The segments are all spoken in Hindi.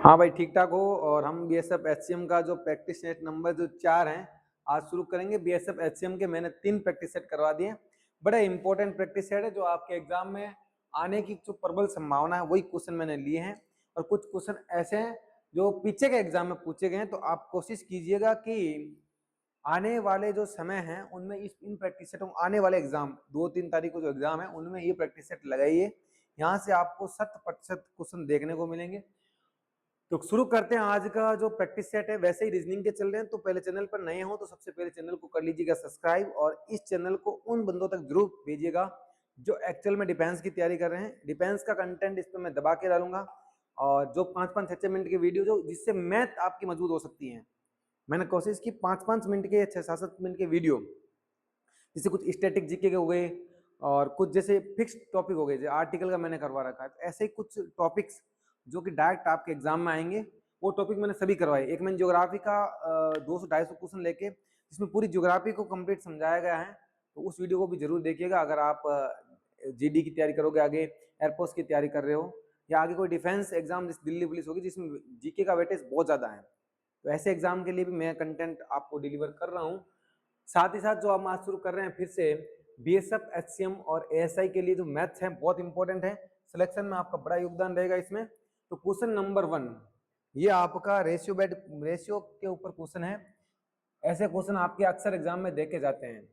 हाँ भाई, ठीक ठाक हो। और हम बीएसएफ एचसीएम का जो प्रैक्टिस सेट नंबर जो 4 हैं आज शुरू करेंगे। बीएसएफ एचसीएम के मैंने 3 प्रैक्टिस सेट करवा दिए। बड़ा इंपॉर्टेंट प्रैक्टिस सेट है जो आपके एग्जाम में आने की जो प्रबल संभावना है वही क्वेश्चन मैंने लिए हैं। और कुछ क्वेश्चन ऐसे हैं जो पीछे के एग्जाम में पूछे गए हैं, तो आप कोशिश कीजिएगा कि आने वाले जो समय है उनमें इन प्रैक्टिस सेटों आने वाले एग्जाम 2-3 तारीख को जो एग्जाम है उनमें ये प्रैक्टिस सेट लगाइए। यहाँ से आपको 100% क्वेश्चन देखने को मिलेंगे। तो शुरू करते हैं आज का जो प्रैक्टिस सेट है। वैसे ही रीजनिंग के चल रहे हैं, तो पहले चैनल पर नए हो तो सबसे पहले चैनल को कर लीजिएगा सब्सक्राइब, और इस चैनल को उन बंदों तक जरूर भेजिएगा जो एक्चुअल में डिफेंस की तैयारी कर रहे हैं। डिफेंस का कंटेंट इस पर मैं दबा के डालूंगा, और जो 5-5 6 मिनट की वीडियो जो जिससे मैथ आपकी मजबूत हो सकती है, मैंने कोशिश की 5-5 मिनट के 6-7 मिनट के वीडियो, जैसे कुछ स्टैटिक जीके के हो गए और कुछ जैसे फिक्स टॉपिक हो गए, जैसे आर्टिकल का मैंने करवा रखा है, तो ऐसे ही कुछ टॉपिक्स जो कि डायरेक्ट आपके एग्जाम में आएंगे वो टॉपिक मैंने सभी करवाए। एक मैंने ज्योग्राफी का 200-250 क्वेश्चन लेके जिसमें पूरी ज्योग्राफी को कंप्लीट समझाया गया है, तो उस वीडियो को भी जरूर देखिएगा। अगर आप जीडी की तैयारी करोगे, आगे एयरफोर्स की तैयारी कर रहे हो, या आगे कोई डिफेंस एग्जाम जैसे दिल्ली पुलिस होगी जिसमें जीके का वेटेज बहुत ज्यादा है, तो ऐसे एग्जाम के लिए भी मैं कंटेंट आपको डिलीवर कर रहा हूँ। साथ ही साथ जो हम आज शुरू कर रहे हैं फिर से बीएसएफ एचसीएम और एएसआई के लिए जो मैथ्स है बहुत इंपॉर्टेंट है, सिलेक्शन में आपका बड़ा योगदान रहेगा इसमें। तो क्वेश्चन नंबर 1 ये आपका रेशियो के ऊपर क्वेश्चन है। ऐसे क्वेश्चन आपके अक्सर एग्जाम में देखे जाते हैं।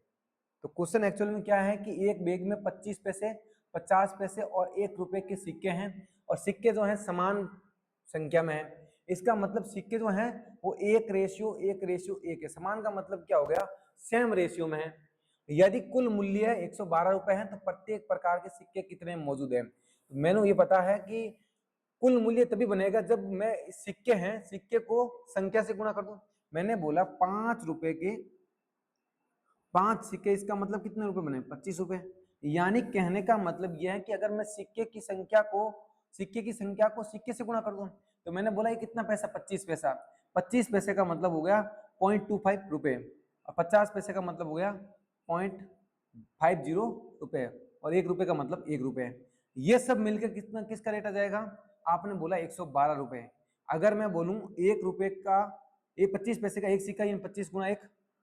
तो क्वेश्चन एक्चुअल में क्या है कि एक बैग में 25 पैसे, 50 पैसे और 1 रुपए के सिक्के हैं, और सिक्के जो हैं समान संख्या में है। इसका मतलब सिक्के जो हैं वो 1:1:1 है। समान का मतलब क्या हो गया, सेम रेशियो में है। यदि कुल मूल्य 112 रुपए है तो प्रत्येक प्रकार के सिक्के कितने मौजूद हैं। मैंने ये पता है कि कुल मूल्य तभी बनेगा जब मैं सिक्के हैं, सिक्के को संख्या से गुणा कर दूं। मैंने बोला 5 रुपए के 5 सिक्के, इसका मतलब कितने रुपए बने, 25 रुपए। यानी कहने का मतलब यह है कि अगर मैं सिक्के की संख्या को सिक्के से गुणा कर दूं, तो मैंने बोला ये कितना पैसा, 25 पैसा। 25 पैसे का मतलब हो गया 0.25 रुपए, और 50 पैसे का मतलब हो गया 0.50 रुपए, और 1 रुपए का मतलब 1 रुपए। ये सब मिलकर कितना, किसका रेट आ जाएगा, आपने बोला 112 रुपए। अगर मैं बोलूं 1 रुपए का, ये 25 पैसे का एक सिक्का, 25 गुणा 1,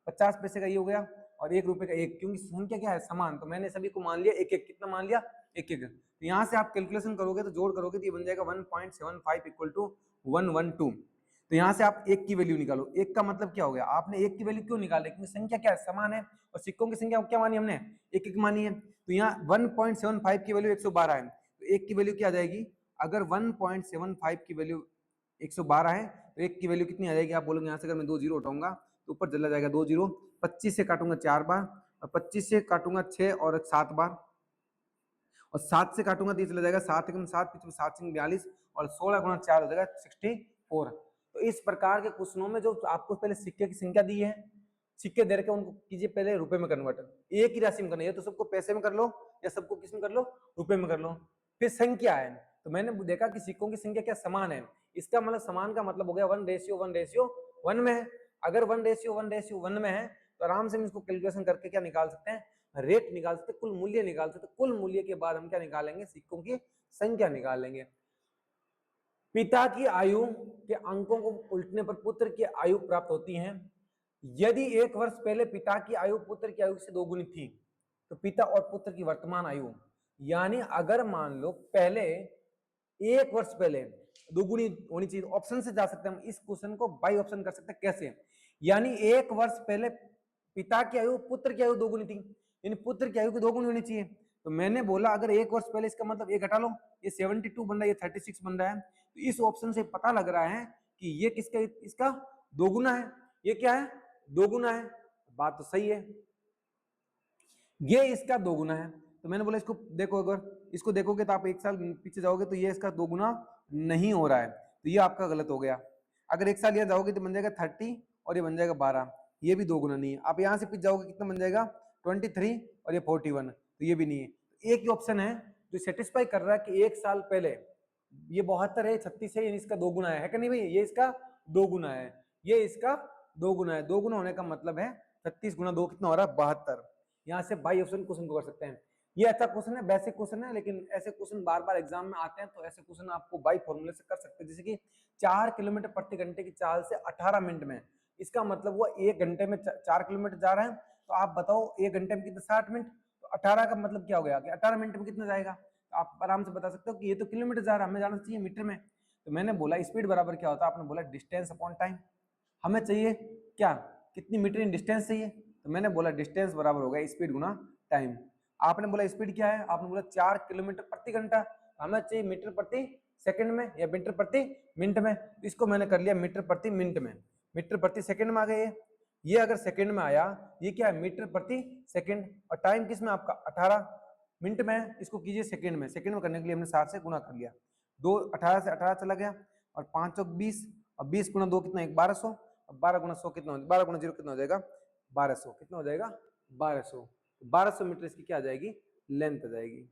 50 पैसे का ये हो गया, और 1 रुपए का 1, क्योंकि संख्या क्या है, समान, तो मैंने सभी को मान लिया 1-1। कितना मान लिया, 1-1। तो यहाँ से आप कैलकुलेशन करोगे तो जोड़ करोगे तो ये बन जाएगा 1.75 इक्वल टू 112। तो यहाँ से आप 1 की वैल्यू निकालो। 1 का मतलब क्या हो गया, आपने 1 की वैल्यू क्यों निकाले, क्योंकि संख्या क्या है, समान है, और सिक्कों की संख्या क्या मानी हमने, 1-1 मानी है। तो यहाँ 1.75 की वैल्यू 112 है, तो 1 की वैल्यु क्या आ जाएगी, अगर 1.75 की वैल्यू 112 है तो 1 की वैल्यू कितनी आ जाएगी, आप बोलोगे यहाँ से अगर मैं 2 जीरो उठाऊंगा तो ऊपर चला जाएगा 2 जीरो। 25 से काटूंगा 4 बार, और 25 से काटूंगा 6 और 7 बार, और 7 से काटूंगा तो ये चला जाएगा 7 एकम 7, 7 से 42, और 16 गुणा 4 हो जाएगा 64। तो इस प्रकार के क्वेश्चनों में जो आपको पहले सिक्के की संख्या दी है, सिक्के दे रखे उनको कीजिए पहले रुपए में कन्वर्ट। एक ही राशि में करना है, तो सबको पैसे में कर लो या सबको किस में कर लो, रुपए में कर लो। फिर संख्या है, तो मैंने देखा कि सिक्कों की संख्या क्या समान है, इसका मतलब समान का मतलब हो गया 1:1:1 में है। अगर 1:1:1 में है तो आराम से हम इसको कैलकुलेशन करके क्या निकाल सकते हैं, रेट निकाल सकते, कुल मूल्य निकाल सकते। कुल मूल्य के बाद हम क्या निकालेंगे, सिक्कों की संख्या निकालेंगे। पिता की आयु के अंकों को उल्टने पर पुत्र की आयु प्राप्त होती है। यदि 1 वर्ष पहले पिता की आयु पुत्र की आयु से 2 गुनी थी तो पिता और पुत्र की वर्तमान आयु, यानी अगर मान लो पहले 1 वर्ष पहले 2 गुनी होनी चाहिए, ऑप्शन से जा सकते हैं हम इस क्वेश्चन को बाई ऑप्शन कर सकते हैं। कैसे, यानी 1 वर्ष पहले पिता की आयु पुत्र की आयु 2 गुनी थी, यानी पुत्र की आयु की 2 गुनी होनी चाहिए। तो मैंने बोला अगर 1 वर्ष पहले, इसका मतलब ये घटा लो, ये 72 बन रहा है, ये 36 बन रहा है। तो इस ऑप्शन से पता लग रहा है कि ये किसका, इसका 2 गुना है। ये क्या है, 2 गुना है। बात तो सही है, ये इसका 2 गुना है। तो मैंने बोला इसको देखो, अगर इसको देखोगे तो आप 1 साल पीछे जाओगे तो ये इसका 2 गुना नहीं हो रहा है, तो ये आपका गलत हो गया। अगर 1 साल यहाँ जाओगे तो बन जाएगा 30 और ये बन जाएगा 12, ये भी 2 गुना नहीं है। आप यहाँ से पीछे जाओगे कितना बन जाएगा 23 और ये 41, तो ये भी नहीं है। एक ही ऑप्शन है जो सेटिस्फाई कर रहा है कि 1 साल पहले ये 72 है, 36 है, इसका 2 गुना है कि नहीं भाई, ये इसका 2 गुना है, ये इसका 2 गुना है। 2 गुना होने का मतलब है 36 गुना 2 कितना हो रहा है, 72। यहाँ से बाई ऑप्शन क्वेश्चन को कर सकते हैं। ये अच्छा क्वेश्चन है, बेसिक क्वेश्चन है, लेकिन ऐसे क्वेश्चन बार बार एग्जाम में आते हैं, तो ऐसे क्वेश्चन आपको बाई फॉर्मूले से कर सकते हैं। जैसे कि 4 किलोमीटर प्रति घंटे की चाल से 18 मिनट में, इसका मतलब वो 1 घंटे में 4 किलोमीटर जा रहे हैं, तो आप बताओ 1 घंटे में कितना, 60 मिनट, तो 18 का मतलब क्या हो गया कि 18 मिनट में कितना जाएगा। तो आप आराम से बता सकते हो कि ये तो किलोमीटर जा रहा है, हमें जाना चाहिए मीटर में। तो मैंने बोला स्पीड बराबर क्या होता है, आपने बोला डिस्टेंस अपॉन टाइम। हमें चाहिए क्या, कितनी मीटर इन डिस्टेंस चाहिए, तो मैंने बोला डिस्टेंस बराबर होगा स्पीड गुना टाइम। आपने बोला स्पीड क्या है, आपने बोला 4 किलोमीटर प्रति घंटा, हमें चाहिए मीटर प्रति सेकंड में या मीटर प्रति मिनट में, तो इसको मैंने कर लिया मीटर प्रति मिनट में। मीटर प्रति सेकंड में आ गए ये अगर सेकंड में आया, ये क्या है मीटर प्रति सेकंड, और टाइम किस में आपका 18 मिनट में, इसको कीजिए सेकंड में। सेकंड में करने के लिए हमने 60 से गुना कर लिया, 18 से 18 चला गया, और 5 चौक 20, और 20 गुना 2 कितना, 1200, और 12 गुना 100 कितना, 12 गुना 0 कितना हो जाएगा 1200, कितना हो जाएगा 1200। 1200 मीटर इसकी क्या आ जाएगी, लेंथ आ जाएगी।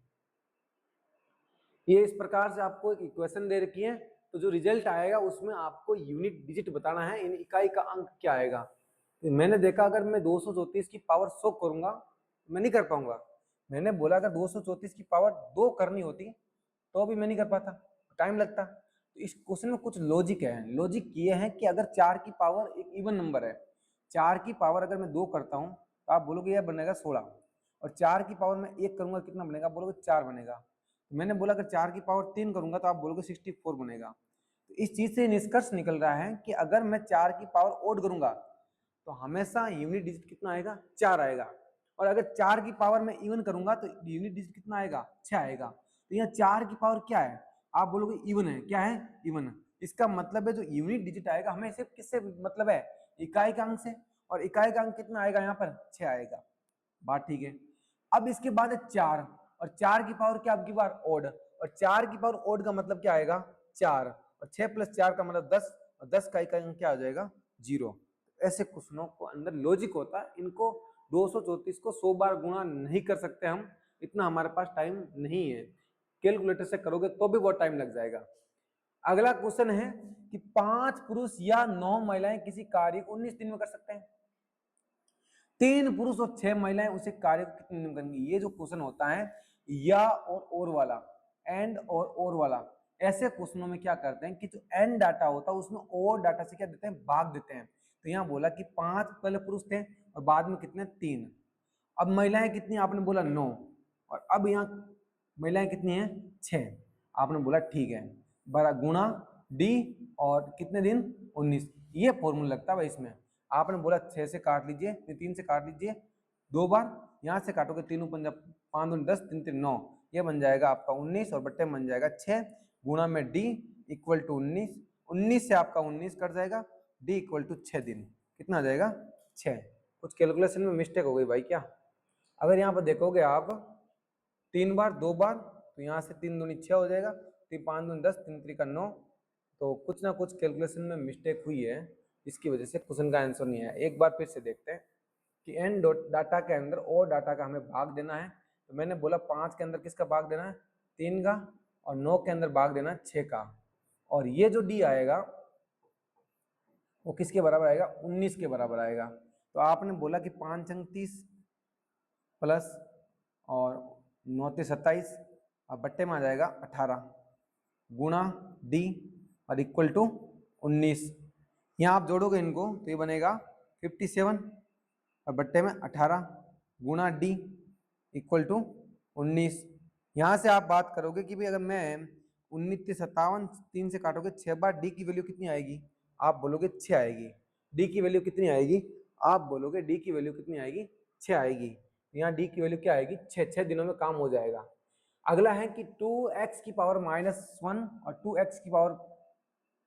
ये इस प्रकार से आपको एक इक्वेशन दे रखी है, तो जो रिजल्ट आएगा उसमें आपको यूनिट डिजिट बताना है, इन इकाई का अंक क्या आएगा। तो मैंने देखा अगर मैं 234 की पावर 100 करूंगा तो मैं नहीं कर पाऊंगा। मैंने बोला अगर 234 की पावर 2 करनी होती तो भी मैं नहीं कर पाता, टाइम लगता। तो इस क्वेश्चन में कुछ लॉजिक है। लॉजिक ये है कि अगर 4 की पावर एक इवन नंबर है, 4 की पावर अगर मैं 2 करता हूँ तो आप बोलोगे यह बनेगा 16, और 4 की पावर में 1 करूंगा कितना बनेगा, बोलोगे 4 बनेगा। मैंने बोला अगर 4 की पावर 3 करूंगा तो आप बोलोगे 64 बनेगा। तो इस चीज से निष्कर्ष निकल रहा है कि अगर मैं 4 की पावर ओड करूंगा तो हमेशा यूनिट डिजिट कितना आएगा, 4 आएगा, और अगर 4 की पावर में इवन करूंगा तो यूनिट डिजिट कितना आएगा, 6 आएगा। तो यहाँ 4 की पावर क्या है, आप बोलोगे इवन है, क्या है इवन। इसका मतलब है जो यूनिट डिजिट आएगा हमें सिर्फ किससे मतलब है, इकाई का अंक से, और इकाई का अंक कितना आएगा, यहाँ पर 6 आएगा। बात ठीक है। अब इसके बाद है 4, और 4 की पावर क्या आपकी बार ओड, और 4 की पावर ओड का मतलब क्या आएगा 4, और 6 प्लस 4 का मतलब 10, और 10 का इकाई क्या आ जाएगा 0। ऐसे क्वेश्चनों को अंदर लॉजिक होता है, इनको 234 को 100 बार गुणा नहीं कर सकते हम, इतना हमारे पास टाइम नहीं है। कैलकुलेटर से करोगे तो भी बहुत टाइम लग जाएगा। अगला क्वेश्चन है कि 5 पुरुष या 9 महिलाएं किसी कार्य को 19 दिन में कर सकते हैं, 3 पुरुष और 6 महिलाएं उसे कार्य को कितने दिन में करेंगी। ये जो क्वेश्चन होता है या और वाला, एंड और वाला, ऐसे क्वेश्चनों में क्या करते हैं कि जो एंड डाटा होता है उसमें और डाटा से क्या देते हैं, भाग देते हैं। तो यहाँ बोला कि 5 पहले पुरुष थे और बाद में कितने 3, अब महिलाएं कितनी, आपने बोला 9, और अब यहाँ महिलाएं कितनी हैं 6, आपने बोला ठीक है, बड़ा गुणा डी और कितने दिन 19, ये फॉर्मूला लगता है भाई इसमें। आपने बोला 6 से काट लीजिए, 3 से काट लीजिए 2 बार, यहाँ से काटोगे 3 पंजा 5 दूनी 10, 3 3 9, ये बन जाएगा आपका 19, और बट्टे में बन जाएगा 6, गुणा में डी इक्वल टू 19, 19 से आपका 19 कट जाएगा, डी इक्वल टू 6 दिन, कितना आ जाएगा 6। कुछ कैलकुलेशन में मिस्टेक हो गई भाई क्या। अगर यहाँ पर देखोगे आप 3 बार 2 बार, तो यहाँ से 3 दूनी 6 हो जाएगा, 5 दूनी 10, 3 3 का 9, तो कुछ ना कुछ कैलकुलेशन में मिस्टेक हुई है, इसकी वजह से क्वेश्चन का आंसर नहीं है। एक बार फिर से देखते हैं कि एन डाटा के अंदर और डाटा का हमें भाग देना है। तो मैंने बोला 5 के अंदर किसका भाग देना है, 3 का, और 9 के अंदर भाग देना है 6 का, और ये जो डी आएगा वो किसके बराबर आएगा, 19 के बराबर आएगा। तो आपने बोला कि 5 अंक 30 प्लस और 9 27, और बट्टे में आ जाएगा 18, गुणा डी और इक्वल टू 19। यहाँ आप जोड़ोगे इनको तो ये बनेगा 57, और बट्टे में 18 गुणा डी इक्वल टू 19। यहाँ से आप बात करोगे कि भाई अगर मैं 19 57, 3 से काटोगे 6 बार, डी की वैल्यू कितनी आएगी, आप बोलोगे 6 आएगी। डी की वैल्यू कितनी आएगी, आप बोलोगे डी की वैल्यू कितनी आएगी 6 आएगी। यहाँ डी की वैल्यू क्या आएगी 6, 6 दिनों में काम हो जाएगा। अगला है कि 2x की पावर -1 और 2x की पावर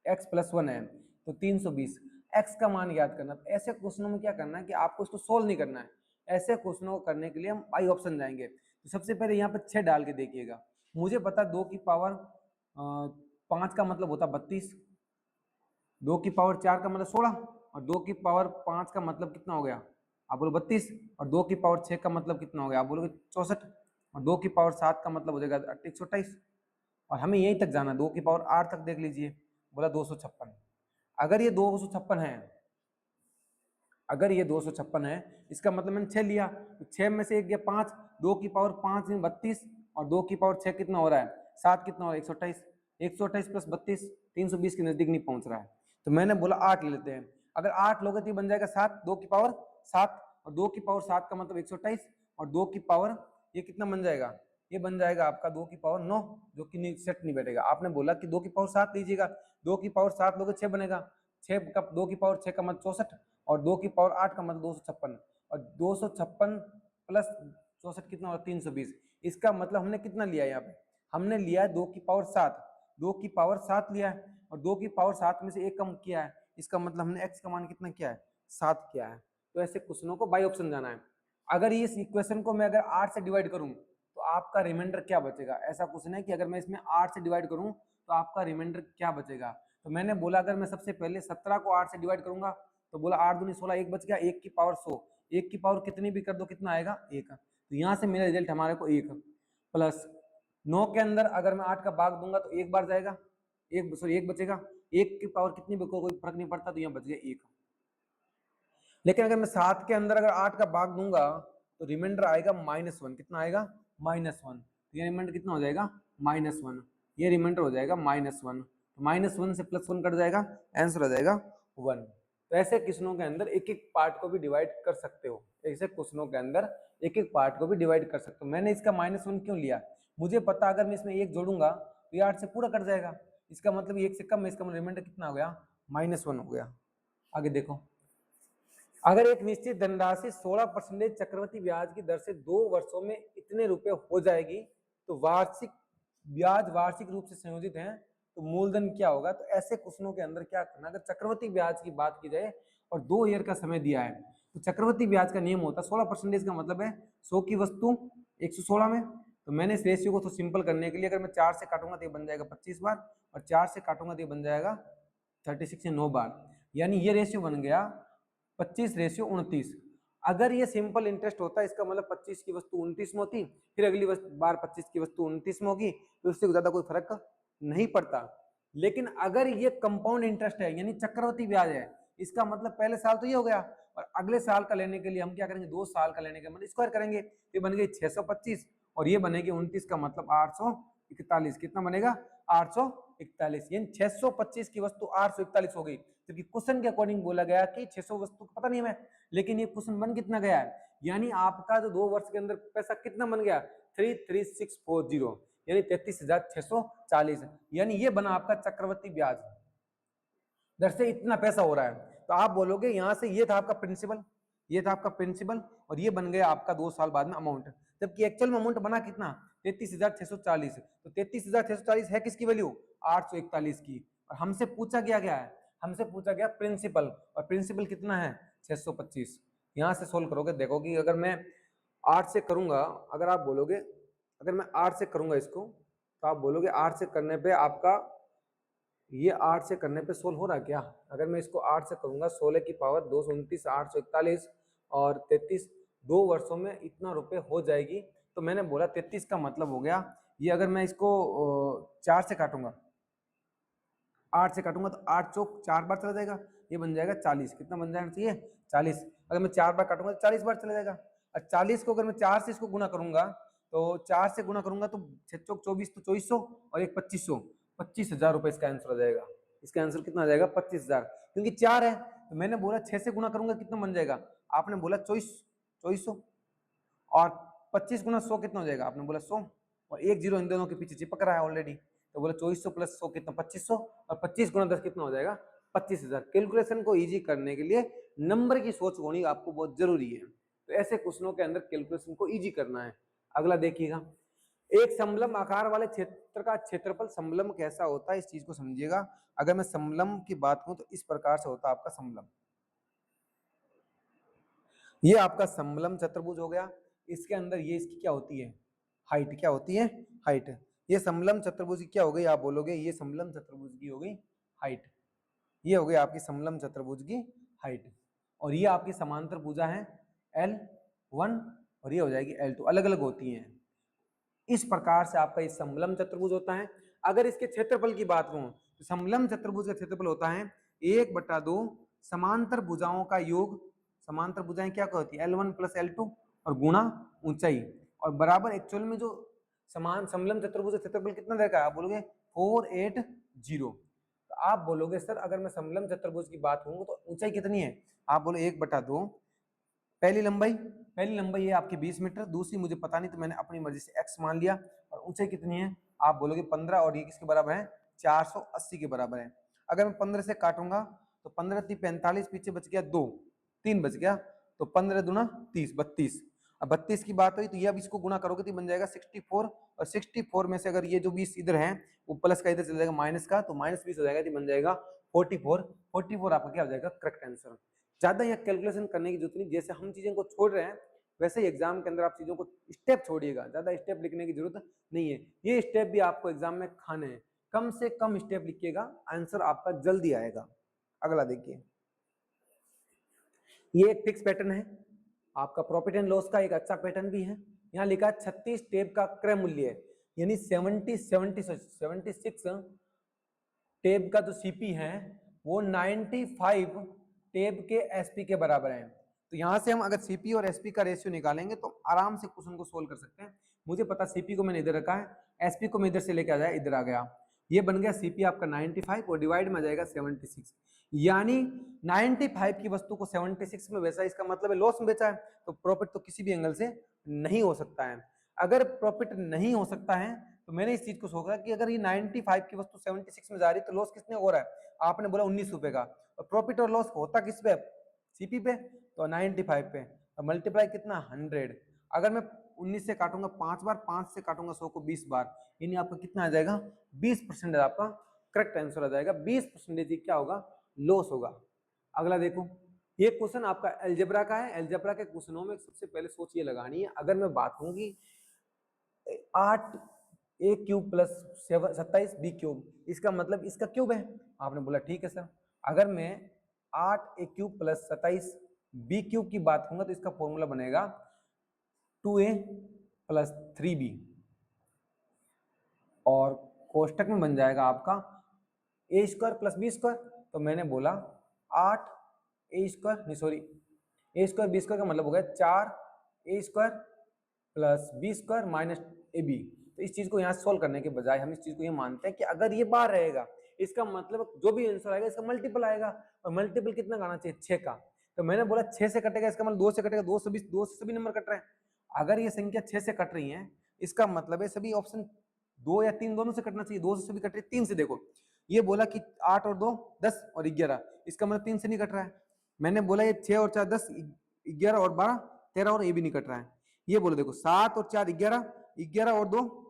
x प्लस 1 है, तो 320, x का मान याद करना। तो ऐसे क्वेश्चनों में क्या करना है कि आपको इसको सोल्व नहीं करना है, ऐसे क्वेश्चनों को करने के लिए हम आई ऑप्शन जाएंगे। तो सबसे पहले यहाँ पे 6 डाल के देखिएगा। मुझे पता 2 की पावर 5 का मतलब होता 32, 2 की पावर 4 का मतलब 16, और 2 की पावर 5 का मतलब कितना हो गया, आप बोलो 32, और 2 की पावर 6 का मतलब कितना हो गया, आप बोलोगे 64, और 2 की पावर 7 का मतलब हो जाएगा 128, और हमें यहीं तक जाना, 2 की पावर 8 तक देख लीजिए, बोला 256। अगर ये 256 है अगर ये 256 है, इसका मतलब मैंने 6 लिया, तो 6 में से एक गया 5, 2 की पावर 5 में 32, और 2 की पावर 6 कितना हो रहा है, 7 कितना हो रहा है, 128, 128 प्लस 32 320 के नजदीक नहीं पहुंच रहा है, तो मैंने बोला 8 ले लेते हैं। अगर 8 लोगे तो ये बन जाएगा 7, 2 की पावर 7, और 2 की पावर 7 का मतलब 128, और 2 की पावर ये कितना बन जाएगा, ये बन जाएगा आपका 2 की पावर 9, जो कि नहीं सेट नहीं बैठेगा। आपने बोला कि 2 की पावर 7 लीजिएगा, 2 की पावर 7 लोगे 6 बनेगा, 6 का 2 की पावर 6 का मतलब 64, और 2 की पावर 8 का मतलब 256, और 256 प्लस 64 कितना होगा 320। इसका मतलब हमने कितना लिया यहाँ पे, हमने लिया है 2 की पावर 7, 2 की पावर 7 लिया है, और 2 की पावर 7 में से एक कम किया है, इसका मतलब हमने x का मान कितना किया है, 7 किया है। तो ऐसे क्वेश्चनों को बाई ऑप्शन जाना है। अगर इस इक्वेशन को मैं अगर 8 से डिवाइड करूं तो आपका रिमाइंडर क्या बचेगा, ऐसा क्वेश्चन है कि अगर मैं इसमें 8 से डिवाइड करूं तो आपका रिमाइंडर क्या बचेगा। तो मैंने बोला अगर मैं सबसे पहले 17 को 8 से डिवाइड करूंगा तो बोला 8 दूनी 16, 1 बच गया, 1 की पावर 100, 1 की पावर कितनी भी कर दो कितना आएगा 1, तो यहाँ से मेरा रिजल्ट हमारे को 1 प्लस 9 के अंदर अगर मैं 8 का भाग दूंगा तो 1 बार जाएगा, 1 बचेगा, 1 की पावर कितनी भी कोई फर्क नहीं पड़ता, तो यहाँ बच गया 1। लेकिन अगर मैं 7 के अंदर अगर 8 का भाग दूंगा तो रिमाइंडर आएगा -1, कितना आएगा -1, ये रिमाइंडर कितना हो जाएगा -1, ये रिमाइंडर हो जाएगा -1, तो -1 से +1 कट जाएगा, आंसर हो जाएगा 1। तो ऐसे क्वेश्चनों के अंदर एक एक पार्ट को भी डिवाइड कर सकते हो, ऐसे क्वेश्चनों के अंदर एक एक पार्ट को भी डिवाइड कर सकते हो। मैंने इसका -1 क्यों लिया, मुझे पता अगर मैं इसमें 1 जोड़ूंगा तो ये 8 से पूरा कट जाएगा, इसका मतलब 1 से कम है, इसका रिमाइंडर कितना हो गया -1 हो गया। आगे देखो, अगर एक निश्चित धनराशि 16% चक्रवृद्धि ब्याज की दर से 2 वर्षों में इतने रुपए हो जाएगी तो वार्षिक ब्याज वार्षिक रूप से संयोजित है तो मूलधन क्या होगा। तो ऐसे क्वेश्चनों के अंदर क्या करना, अगर चक्रवृद्धि ब्याज की बात की जाए और 2 ईयर का समय दिया है तो चक्रवृद्धि ब्याज का नियम होता है 16% का मतलब है 100 की वस्तु 116 में। तो मैंने इस रेशियो को तो सिंपल करने के लिए अगर मैं 4 से काटूंगा तो ये बन जाएगा 25 बार, और 4 से काटूंगा तो ये बन जाएगा 36 से 9 बार, यानी ये रेशियो बन गया 25:29। अगर ये सिंपल इंटरेस्ट होता है इसका मतलब 25 की वस्तु 29 में होती, फिर अगली बार 25 की वस्तु 29 में होगी, तो उससे ज्यादा कोई फर्क नहीं पड़ता। लेकिन अगर ये कंपाउंड इंटरेस्ट है यानी चक्रवृद्धि ब्याज है, इसका मतलब पहले साल तो ये हो गया, और अगले साल का लेने के लिए हम क्या करेंगे 2 साल का लेने के मतलब स्क्वायर करेंगे, ये बन गई 625, और ये बनेगी 29 का मतलब 841, कितना बनेगा 841, यानी 625 की वस्तु 841 हो गई, क्योंकि क्वेश्चन के अकॉर्डिंग बोला गया कि 600 वस्तु पता नहीं हमें, लेकिन ये क्वेश्चन बन कितना गया है, यानी आपका जो 2 वर्ष के अंदर पैसा कितना बन गया 33640, यानी 33,640, यानी ये बना आपका चक्रवृद्धि ब्याज दर से इतना पैसा हो रहा है। तो आप बोलोगे यहां से ये था आपका प्रिंसिपल, ये था आपका प्रिंसिपल, और ये बन गया आपका 2 साल बाद में अमाउंट, जबकि एक्चुअल में अमाउंट बना कितना 33,640, तो 33,640 है किसकी वैल्यू 841 की, और हमसे पूछा गया है, हमसे पूछा गया प्रिंसिपल, और प्रिंसिपल कितना है 625। यहां से सोल्व करोगे देखोगे अगर मैं 8 से करूंगा, अगर आप बोलोगे अगर मैं 8 से करूंगा इसको, तो आप बोलोगे 8 से करने पे आपका ये 8 से करने पे सोल्व हो रहा है क्या, अगर मैं इसको 8 से करूंगा 16 की पावर 229 841 और 33 2 वर्षों में इतना रुपए हो जाएगी। तो मैंने बोला 33 का मतलब हो गया ये, अगर मैं इसको 4 से काटूंगा 8 से काटूंगा तो 8 चौक 4 बार चला जाएगा, ये बन जाएगा 40, कितना बन जाना चाहिए 40, अगर मैं 4 बार काटूंगा तो 40 बार चला जाएगा, और 40 को अगर मैं 4 से इसको गुना करूंगा तो 4 से गुना करूंगा तो 6 चौक 24 तो 2400 और एक 2500, 25,000 रुपए इसका आंसर हो जाएगा। इसका आंसर कितना आ जाएगा 25,000, क्योंकि 4 है तो मैंने बोला 6 से गुना करूंगा कितना बन जाएगा, आपने बोला 2400, और 25 गुना 100 कितना हो जाएगा, आपने बोला 100, और एक जीरो इन दोनों के पीछे चिपक रहा है ऑलरेडी, तो बोला 2400 प्लस 100 कितना 2500, और 25 गुना 10 कितना हो जाएगा 25,000। कैलकुलेशन को इजी करने के लिए नंबर की सोच होनी आपको बहुत जरूरी है, तो ऐसे क्वेश्चनों के अंदर कैलकुलेशन को इजी करना है। अगला देखिएगा, एक समलंब आकार वाले क्षेत्र का क्षेत्रफल समलंब कैसा होता है, इस चीज को समझिएगा। अगर मैं समलंब की बात करूं तो इस प्रकार से होता है आपका समलंब, ये आपका समलंब चतुर्भुज हो गया, इसके अंदर ये इसकी क्या होती है हाइट, क्या होती है हाइट, ये समलंब चतुर्भुज की क्या हो गई, आप बोलोगे ये समलंब चतुर्भुज की हो गई हाइट, ये हो गई आपकी समलंब चतुर्भुज की हाइट, और ये आपकी समांतर भुजा है L1 और ये हो जाएगी L2, अलग अलग होती हैं। इस प्रकार से आपका ये समलंब चतुर्भुज होता है। अगर इसके क्षेत्रफल की बात करूं तो समलंब चतुर्भुज का क्षेत्रफल होता है 1/2 समांतर भुजाओं का योग, समांतर भुजाएं क्या होती है, L1 प्लस L2 और गुणा ऊंचाई, और बराबर एक्चुअल में जो समान समलंब चतुर्भुज क्षेत्रफल कितना देखा है, आप बोलोगे 480। तो आप बोलोगे सर अगर मैं समलंब चतुर्भुज की बात करूंगा तो ऊंचाई कितनी है, आप बोलो 1/2। पहली लंबाई है आपकी 20 मीटर, दूसरी मुझे पता नहीं तो मैंने अपनी मर्जी से x मान लिया, और ऊंचाई कितनी है, आप बोलोगे 15, और ये किसके बराबर है, 480 के बराबर है। अगर मैं 15 से काटूंगा तो 15 × 45, पीछे बच गया 2, 3 बच गया, तो 15 दूना 30, 32। अब 32 की बात हुई तो ये अब इसको गुणा करोगे तो बन जाएगा 64, और 64 में से अगर ये जो 20 इधर है वो प्लस का इधर चला जाएगा माइनस का, तो -20 हो जाएगा, तो बन जाएगा 44। 44 आपका क्या हो जाएगा, करेक्ट आंसर। ज्यादा यहाँ कैलकुलेशन करने की जरूरत नहीं, जैसे हम चीजें को छोड़ रहे हैं वैसे ही एग्जाम के अंदर आप चीजों को स्टेप छोड़िएगा, ज्यादा स्टेप लिखने की जरूरत नहीं है। ये स्टेप भी आपको एग्जाम में खाने हैं, कम से कम स्टेप लिखिएगा, आंसर आपका जल्दी आएगा। अगला देखिए, ये एक फिक्स पैटर्न है आपका, प्रॉफिट एंड लॉस का एक अच्छा पैटर्न भी है। यहाँ लिखा 36 टेप का क्रय मूल्य है, यानी 76 टेप का जो सीपी है वो 95 टेप के एसपी के बराबर है। तो यहां से हम अगर सीपी और एसपी का रेशियो निकालेंगे तो आराम से क्वेश्चन को सोल्व कर सकते हैं। मुझे पता सीपी को मैंने इधर रखा है, एसपी को मैं इधर से लेके आ जाए, इधर आ गया, ये बन गया सीपी आपका 95 और डिवाइड में आ जाएगा 76, यानी 95 की वस्तु को 76 में बेचा, इसका मतलब है लॉस में बेचा है, तो प्रॉफिट तो किसी भी एंगल से नहीं हो सकता है। अगर प्रॉफिट नहीं हो सकता है तो मैंने इस चीज को सोचा कि अगर ये 95 की वस्तु 76 में जा रही है तो लॉस किसने हो रहा है, आपने बोला 19 रुपए का, और प्रॉफिट और लॉस होता किस पे, सीपी पे, तो 95 पे, और मल्टीप्लाई कितना 100। अगर मैं 19 से काटूंगा 5 बार, 5 से काटूंगा 100 को 20 बार, यानी आपका कितना आ जाएगा 20% आपका करेक्ट आंसर आ जाएगा। 20% क्या होगा, लॉस होगा। अगला देखो, ये क्वेश्चन आपका एलजेब्रा का है। एलजेब्रा के क्वेश्चनों में सबसे पहले सोच ये लगानी है, अगर मैं बात करूंगी 8a³ प्लस 27b³, इसका मतलब इसका क्यूब है, आपने बोला ठीक है सर। अगर मैं 8a³ प्लस 27b³ की बात करूंगा तो इसका फॉर्मूला बनेगा 2a प्लस 3b, और कोष्टक में बन जाएगा आपका a² प्लस b²। तो मैंने बोला 8a² नहीं सॉरी a² b² का मतलब हो गया 4a² plus b² minus ab। तो इस चीज को यहाँ सोल्व करने के बजाय हम इस चीज को ये मानते हैं कि अगर ये बार रहेगा इसका मतलब जो भी आंसर आएगा इसका मल्टीपल आएगा, और मल्टीपल कितना का आना चाहिए, 6 का। तो मैंने बोला 6 से कटेगा, इसका मतलब 2 से कटेगा, 2 से सभी नंबर कट रहे हैं। अगर ये संख्या 6 से कट रही है इसका मतलब है सभी ऑप्शन 2 या 3 दोनों से कटना चाहिए, 2 से सभी कट रही है, 3 से। देखो ये बोला कि 8 और 2 10 और 11, इसका मतलब 3 से नहीं कट रहा है। मैंने बोला ये 6 और 4 10, 11 और 12 13, और ये भी नहीं कट रहा है। ये बोलो देखो 7 और 4 11, 11 और 2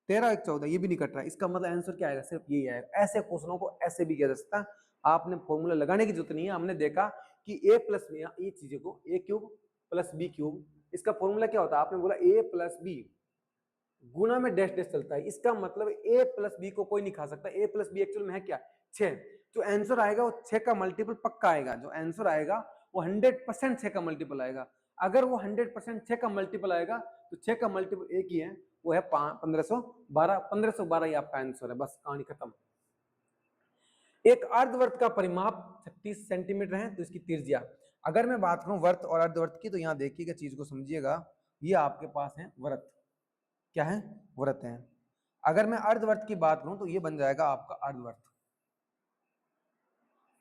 13, 1 14, ये भी नहीं कट रहा है। इसका मतलब आंसर क्या आएगा, सिर्फ यही आएगा। ऐसे क्वेश्चनों को ऐसे भी किया जा सकता है, आपने फॉर्मूला लगाने की जरूरत नहीं है। हमने देखा कि a प्लस ये चीजें को a³ प्लस b³, इसका फॉर्मूला क्या होता है, आपने बोला a प्लस b गुणा में डैश डैश चलता है, इसका मतलब a प्लस b को कोई नहीं खा सकता। a प्लस b एक्चुअल में है क्या, 6। जो आंसर आएगा वो 6 का मल्टीपल पक्का आएगा, जो आंसर आएगा वो 100% 6 का मल्टीपल आएगा। अगर वो 100% 6 का मल्टीपल आएगा तो 6 का मल्टीपल एक ही है, वो है 1512। 1512 ही आपका आंसर है, बस कहानी खत्म। एक अर्धवर्त का परिमाप 36 सेंटीमीटर है, तो इसकी त्रिज्या, अगर मैं बात करूं वर्त और अर्धवर्त की, तो यहां देखिएगा चीज को समझिएगा, ये आपके पास है वर्त, क्या है, वर्त है। अगर मैं अर्धवर्त की बात करूं तो ये बन जाएगा आपका अर्धवर्त,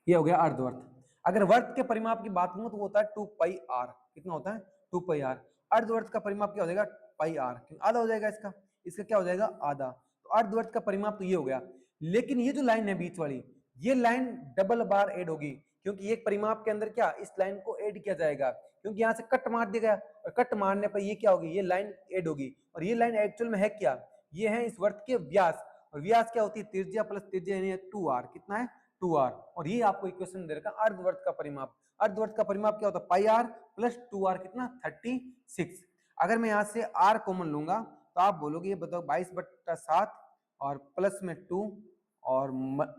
ये हो गया अर्धवर्त। अगर वर्त के परिमाप की बात करूं तो वो होता है 2πr, कितना होता है 2πr। अर्धवर्त का परिमाप क्या हो जाएगा πr, आधा हो जाएगा इसका, इसका क्या हो जाएगा आधा। तो अर्धवर्त का परिमाप तो ये हो गया, लेकिन ये जो लाइन है बीच वाली, ये लाइन डबल बार ऐड होगी, क्योंकि एक परिमाप के अंदर क्या इस लाइन को ऐड किया जाएगा, क्योंकि यहाँ से कट मार दिया गया, और कट मारने पर ये क्या होगी, ये लाइन ऐड होगी। और ये लाइन एक्चुअल में है क्या, ये है इस वर्त के व्यास, और व्यास क्या होती है त्रिज्या प्लस त्रिज्या, यानी 2r, कितना है 2r। और ये आपको इक्वेशन दे रखा है अर्धवर्त का परिमाप। अर्धवर्त का परिमाप क्या होता है πr प्लस 2r, कितना 36। अगर मैं यहाँ से r कॉमन लूंगा तो आप बोलोगे ये बताओ 22/7 और प्लस में 2 और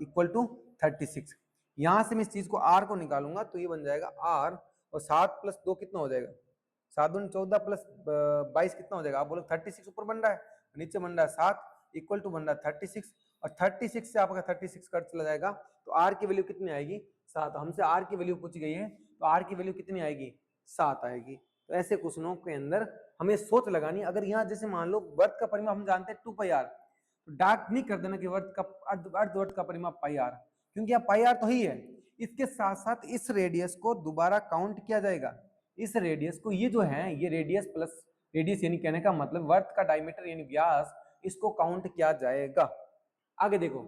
इक्वल टू 36। यहां से मैं इस चीज को r को निकालूंगा तो ये बन जाएगा r, और 7 प्लस 2 कितना हो जाएगा, 7 दूनी 14 प्लस 22 कितना हो जाएगा, आप बोलो 36 ऊपर बन रहा है, नीचे बन रहा है 7, इक्वल टू बन रहा है 36, और 36 से आपका 36 कट चला जाएगा तो r की वैल्यू कितनी आएगी 7। हमसे आर की वैल्यू पूछी गई है, तो आर की वैल्यू कितनी आएगी, 7 आएगी। तो ऐसे क्वेश्चनों के अंदर हमें सोच लगानी। अगर यहाँ जैसे मान लो वर्त का परिमाप हम जानते हैं 2 पाई आर, तो डार्क नहीं कर देना कि वर्त का अर्धवर्त का परिमाप पाई आर, क्योंकि यहाँ पाई आर तो ही है। इसके साथ साथ इस रेडियस को दोबारा काउंट किया जाएगा। इस रेडियस को, ये जो है ये रेडियस प्लस रेडियस, यानी कहने का मतलब वर्त का डायमीटर यानी व्यास, इसको काउंट किया जाएगा। आगे देखो,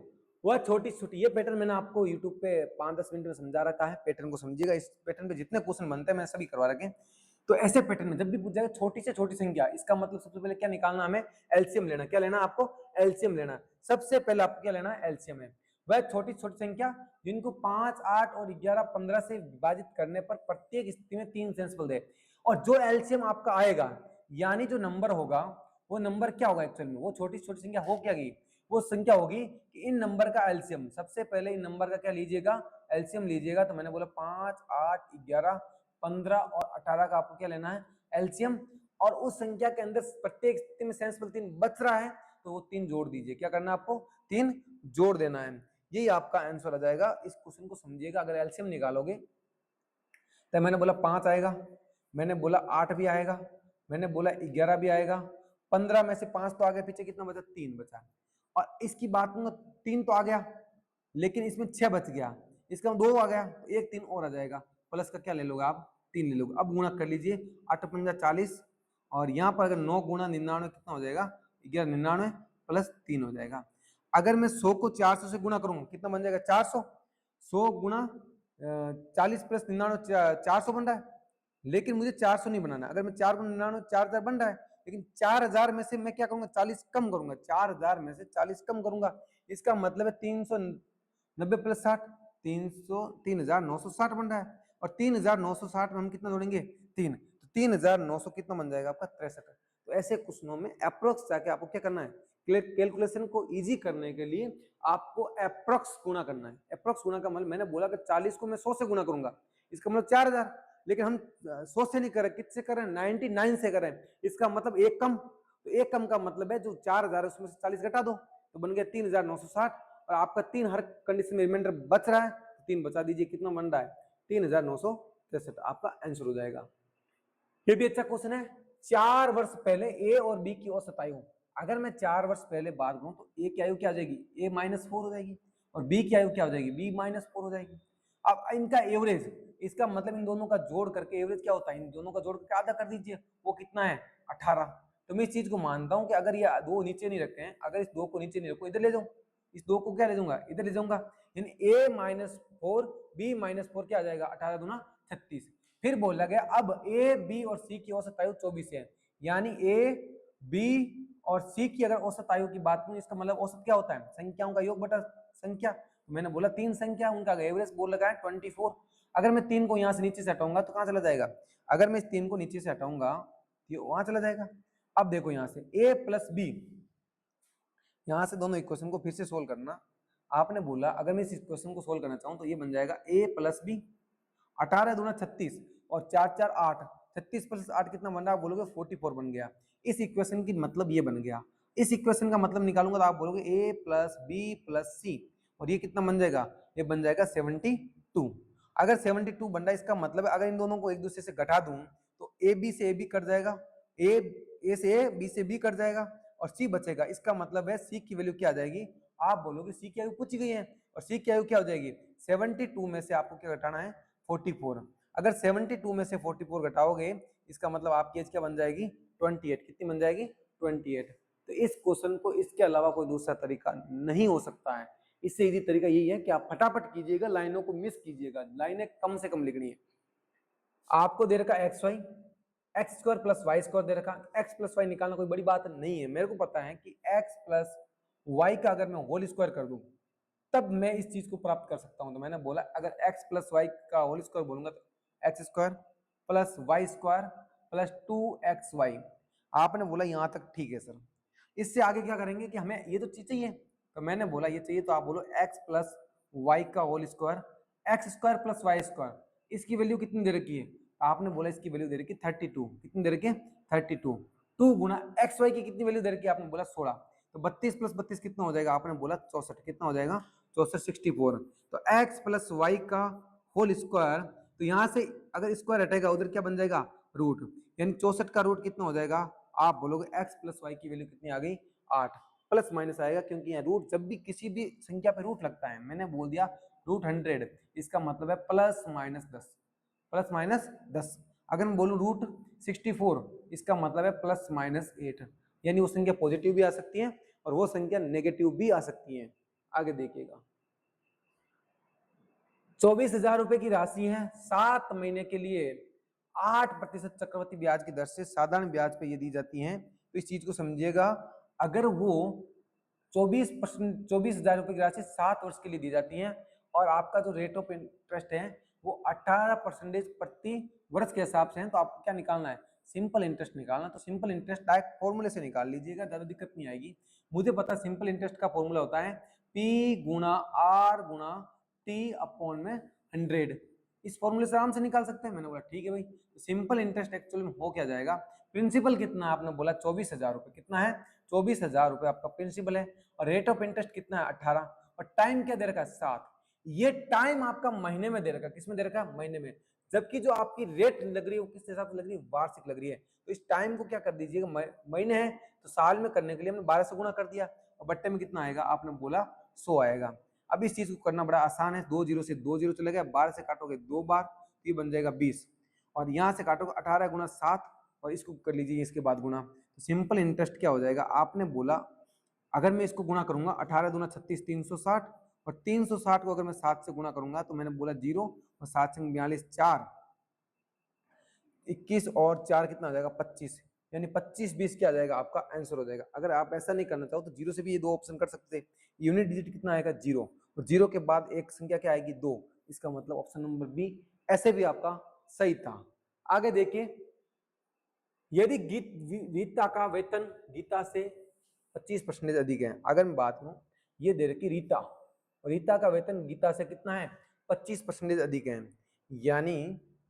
वह छोटी छोटी, ये पैटर्न मैंने आपको YouTube पे 5-10 मिनट में समझा रखा है, पैटर्न को समझिएगा। इस पैटर्न पे जितने क्वेश्चन बनते हैं मैंने सभी करवा रखे हैं। तो ऐसे पैटर्न में जब भी पूछ जाएगा छोटी से छोटी संख्या, इसका मतलब सबसे पहले क्या निकालना, हमें एलसीएम लेना। क्या लेना आपको, एलसीएम लेना। सबसे पहले आपको क्या लेना है, एलसीएम है। वह छोटी छोटी संख्या जिनको 5, 8 और 11, 15 से विभाजित करने पर प्रत्येक स्थिति में 3 सेंसिबल दे। और जो एलसीएम आपका आएगा, यानी जो नंबर होगा, वो नंबर क्या होगा एक्चुअल में, वो छोटी छोटी संख्या हो क्या गई, वो संख्या होगी कि इन नंबर का एलसीएम। सबसे पहले इन नंबर का क्या लीजिएगा, एलसीएम लीजिएगा। तो मैंने बोला 5, 8, 11, 15 और 18 का आपको क्या लेना है, एलसीएम। और उस संख्या के अंदर प्रत्येक स्थिति में सेंसिबल 3 बच रहा है, तो वो 3 जोड़ दीजिए। क्या करना है आपको, 3 जोड़ देना है। यही आपका आंसर आ जाएगा। इस क्वेश्चन को समझिएगा। अगर एलसीएम निकालोगे तो मैंने बोला 5 आएगा, मैंने बोला 8 भी आएगा, मैंने बोला 11 भी आएगा। 15 में से 5 तो आगे, पीछे कितना बचा, 3 बचा। और इसकी बात करूंगा, 3 तो आ गया, लेकिन इसमें 6 बच गया, इसका 2 आ गया, तो एक 3 और आ जाएगा। प्लस का क्या ले लोगे आप, 3 ले लोगे। अब गुणा कर लीजिए, 8 पंजा 40, और यहाँ पर अगर 9 गुणा 99 कितना हो जाएगा, 11 99 प्लस 3 हो जाएगा। अगर मैं 100 को 400 से गुणा करूंगा कितना बन जाएगा, 400। 100 गुणा 40 प्लस 99 400 बन रहा है, लेकिन मुझे 400 नहीं बनाना। अगर मैं 4 गुणा 99 4000 बन रहा है, लेकिन 4000 में से मैं क्या करूंगा, 40 कम करूंगा। 4000 में से 40 कम करूंगा, इसका मतलब है 390 प्लस 60, 3960 बन रहा है। और 3960 में हम कितना जोड़ेंगे, 3, तो 3900 कितना बन जाएगा आपका, 63। तो ऐसे क्वेश्चनों में अप्रोक्स जाके आपको क्या करना है, कैलकुलेशन को इजी करने के लिए आपको अप्रोक्स गुणा करना है। अप्रोक्स गुणा का मतलब, मैंने बोला कि 40 को मैं 100 से गुणा करूंगा, इसका मतलब 4000, लेकिन हम 100 से नहीं कर रहे, किससे कर रहे हैं, 99 से कर रहे हैं। इसका मतलब एक कम, तो एक कम का मतलब है जो 4000 है उसमें से 40 घटा दो, तो बन गया 3960। और आपका 3 हर कंडीशन में रिमाइंडर बच रहा है, तो 3 बचा दीजिए, कितना बन रहा है, 3963 आपका आंसर हो जाएगा। ये भी अच्छा क्वेश्चन है। 4 वर्ष पहले ए और बी की औसत आयु, अगर मैं 4 वर्ष पहले बात करूं तो ए की आयु क्या हो जाएगी, ए -4 हो जाएगी, और बी की आयु क्या हो जाएगी, बी -4 हो जाएगी। अब इनका एवरेज, इसका मतलब इन दोनों का जोड़ करके एवरेज क्या होता है, इन दोनों का जोड़ करके आधा कर दीजिए, वो कितना है, 18। तो मैं इस चीज को मानता हूं कि अगर ये दो नीचे नहीं रखे हैं, अगर इस 2 को नीचे नहीं रखो, इधर ले जाऊं, इस 2 को क्या ले जाऊंगा, इधर ले जाऊंगा, यानी a -4 b -4 क्या आ जाएगा, 18 दूना 36। फिर बोला गया अब ए बी और सी की औसत आयु 24 है, यानी ए बी और सी की अगर औसत आयु की बात करूं, इसका मतलब औसत क्या होता है, संख्याओं का योग बटा संख्या। तो मैंने बोला 3 संख्या, उनका एवरेज बोल लगा है 24। अगर मैं 3 को यहां से नीचे से हटाऊंगा तो कहां चला जाएगा, अगर मैं इस 3 को नीचे से हटाऊंगा तो वहां चला जाएगा। अब देखो यहां से a प्लस बी, यहां से दोनों इक्वेशन को फिर से सोल्व करना। आपने बोला अगर मैं इस इक्वेशन को सोल्व करना चाहूं तो ये बन जाएगा a प्लस बी, 18 दूना 36 और 4 4 8, 36 प्लस 8 कितना बन रहा है, आप बोलोगे 44 बन गया। इस इक्वेशन की मतलब ये बन गया। इस इक्वेशन का मतलब निकालूंगा तो आप बोलोगे a प्लस बी प्लस सी, और ये कितना बन जाएगा, ये बन जाएगा 72। अगर 72 बन रहा है, इसका मतलब है अगर इन दोनों को एक दूसरे से घटा दूं तो ए बी से ए बी कट जाएगा, ए से ए, बी से बी कट जाएगा, और सी बचेगा। इसका मतलब है सी की वैल्यू क्या आ जाएगी, आप बोलोगे सी की वैल्यू पूछी गई है, और सी की वैल्यू क्या हो जाएगी, 72 में से आपको क्या घटाना है, 44। अगर 72 में से 44 घटाओगे, इसका मतलब आपकी एज क्या बन जाएगी, 28। कितनी बन जाएगी, 28। तो इस क्वेश्चन को इसके अलावा कोई दूसरा तरीका नहीं हो सकता है। इससे इजी तरीका यही है कि आप फटाफट कीजिएगा, लाइनों को मिस कीजिएगा, लाइनें कम से कम लिखनी है। आपको दे रखा x y, x square plus Y square दे रखा, एक्स प्लस वाई निकालना कोई बड़ी बात नहीं है। मेरे को पता है कि एक्स प्लस वाई का अगर मैं होल स्क्वायर कर दूं तब मैं इस चीज को प्राप्त कर सकता हूं। तो मैंने बोला अगर x प्लस वाई का होल स्क्वायर बोलूंगा तो X square plus Y square plus 2xy। आपने बोला यहां तक ठीक है सर, इससे आगे क्या करेंगे कि हमें ये तो चीज चाहिए, तो मैंने बोला ये चाहिए, तो आप बोलो x प्लस वाई का whole square, X square plus Y square, इसकी वैल्यू कितनी दे रखी है, आपने बोला इसकी वैल्यू दे रखी 32। कितनी दे रखी है, 32। 2 गुना एक्स वाई की कितनी वैल्यू दे रखी है, आपने बोला 16। तो 32 प्लस 32 कितना हो जाएगा, आपने बोला 64। कितना हो जाएगा, 64 64। तो x प्लस वाई का होल स्क्वायर, तो यहाँ से अगर स्क्वायर हटेगा उधर क्या बन जाएगा, रूट, यानी 64 का रूट कितना हो जाएगा, आप बोलोगे x प्लस वाई की वैल्यू कितनी आ गई, 8, प्लस माइनस आएगा क्योंकि यहाँ रूट, जब भी किसी भी संख्या पे रूट लगता है, मैंने बोल दिया रूट 100, इसका मतलब है प्लस माइनस 10, प्लस माइनस 10। अगर मैं बोलूँ रूट 64, इसका मतलब है प्लस माइनस 8, यानी वो संख्या पॉजिटिव भी आ सकती है और वो संख्या नेगेटिव भी आ सकती है। आगे देखिएगा, 24,000 रुपए की राशि है, 7 महीने के लिए 8% चक्रवृद्धि ब्याज की दर से साधारण ब्याज पे ये दी जाती हैं। तो इस चीज को समझिएगा, अगर वो 24,000 रुपए की राशि 7 वर्ष के लिए दी जाती है और आपका जो रेट ऑफ इंटरेस्ट है वो 18% प्रति वर्ष के हिसाब से है, तो आपको क्या निकालना है, सिंपल इंटरेस्ट निकालना। तो सिंपल इंटरेस्ट डायरेक्ट फॉर्मूले से निकाल लीजिएगा, ज्यादा दिक्कत नहीं आएगी। मुझे पता सिंपल इंटरेस्ट का फॉर्मूला होता है P गुणा R गुणा T अपॉन में 100, इस फॉर्मूले से आराम से निकाल सकते हैं। मैंने बोला ठीक है भाई। तो सिंपल इंटरेस्ट एक्चुअली में हो क्या जाएगा, प्रिंसिपल कितना है, आपने बोला 24,000 रुपए, कितना है 24,000 रुपए आपका प्रिंसिपल है, और रेट ऑफ इंटरेस्ट कितना है 18, और टाइम क्या दे रखा है 7, ये टाइम आपका महीने में दे रखा है, किसमें दे रखा है, महीने में, जबकि जो आपकी रेट लग रही है वो किस हिसाब से लग रही है, वार्षिक लग रही है। तो इस टाइम को क्या कर दीजिएगा, महीने है तो साल में करने के लिए हमने 12 से गुणा कर दिया, और बट्टे में कितना आएगा, आपने बोला 100 आएगा। अब इस चीज को करना बड़ा आसान है, 2 जीरो से 2 जीरो चले गए, 12 से काटोगे 2 बार, ये बन जाएगा 20, और यहाँ से काटोगे 18 गुणा 7, और इसको कर लीजिए इसके बाद गुणा। तो सिंपल इंटरेस्ट क्या हो जाएगा, आपने बोला अगर मैं इसको गुणा करूंगा 18 दूना 36, 360, और 360 को अगर मैं 7 से गुणा करूंगा तो मैंने बोला 0, और 7 से 42, 4, 21 और 4 कितना हो जाएगा 25, यानी 25 20 क्या आ जाएगा, आपका आंसर हो जाएगा। अगर आप ऐसा नहीं करना चाहो तो 0 से भी ये 2 ऑप्शन कर सकते हैं। यूनिट डिजिट कितना आएगा 0, और 0 के बाद एक संख्या क्या आएगी 2, इसका मतलब ऑप्शन नंबर बी ऐसे भी आपका सही था। आगे देखिए, यदि रीता का वेतन गीता से 25% अधिक है, अगर मैं बात करूं, ये दे रखी रीता, और रीता का वेतन गीता से कितना है 25% अधिक है, यानी